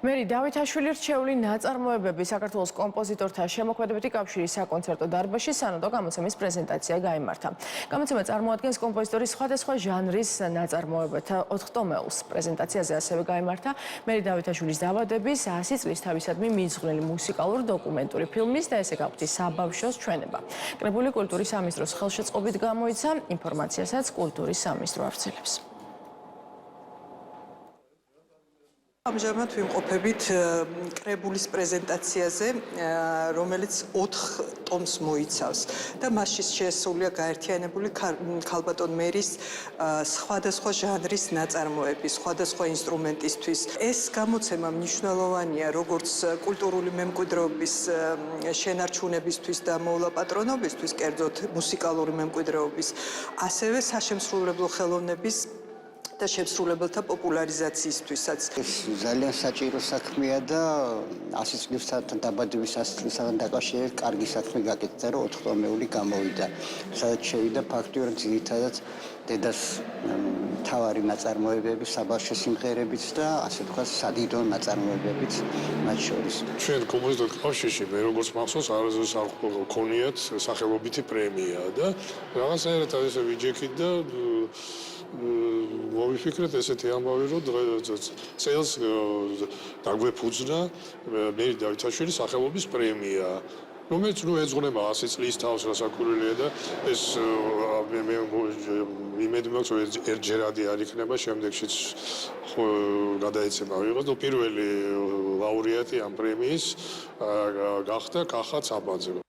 მერი დავითაშვილი რჩეული ნაწარმოებები საქართველოს კომპოზიტორთა შემოქმედებითი კავშირის საკონცერტო დარბაზში სანოდო გამოცემის პრეზენტაცია გაიმართა. გამოცემა წარმოადგენს კომპოზიტორის სხვადასხვა ჟანრის ნაწარმოებათა 4 ტომეულს. პრეზენტაციაზე ასევე გაიმართა მერი დავითაშვილის დაბადების 100 წლის თავისადმი მიძღვნილი მუსიკალურ დოკუმენტური ფილმის და ესე გავხდი საბავშვოს ჩვენება. კრებული კულტურის სამინისტროს ხელშეწყობით გამოიცა, ინფორმაციასაც კულტურის სამინისტრო ავრცელებს. ამჟამად ვიმყოფებით კრებულის პრეზენტაციაზე, რომელიც 4 ტომს მოიცავს და მასში შესულია გაერთიანებული ქალბატონ მერის სხვადასხვა ჟანრის ნაწარმოები, სხვადასხვა ინსტრუმენტისთვის. ეს გამოცემა მნიშვნელოვანია როგორც კულტურული მემკვიდრეობის შენარჩუნებისთვის და მოვლაპატრონობისთვის, კერძოდ მუსიკალური მემკვიდრეობის, ასევე საშემსრულებლო ხელოვნების და შემსრულებელთა პოპულარიზაციისთვისაც. ეს ძალიან საჭირო საქმეა და 100 წლისთან დაბადების 100 წლისთან დაკავშირებით კარგი საქმე გაკეთდა, რომ 4 ტომეული გამოვიდა. სადაც შევიდა ფაქტიურად ძირითადად დედას მთავარი ნაწარმოებები, საბავშვო სიმღერებიც და ასე ვთქვათ, სადიდო ნაწარმოებებიც მათ შორის. ჩვენ კომპოზიტორთა კავშირში მე როგორც მახსოვს, არასდროს არ გქონიათ სახელობითი პრემია და რაღაცნაირად ესე ვიჯექით და მოვიფიქრეთ ესეთი ამბავი, რომ წელს დაგვეფუძნა მერი დავითაშვილის სახელობის პრემია. რომელიც ეძღვნება 100 წლის თავს რასაკვირველია და ეს მე იმედი მაქვს, რომ ერთჯერადი არ იქნება, შემდეგშიც გადაეცემა ვიღოს და პირველი ლაურეატი ამ პრემიის გახდა კახა ცაბაძე.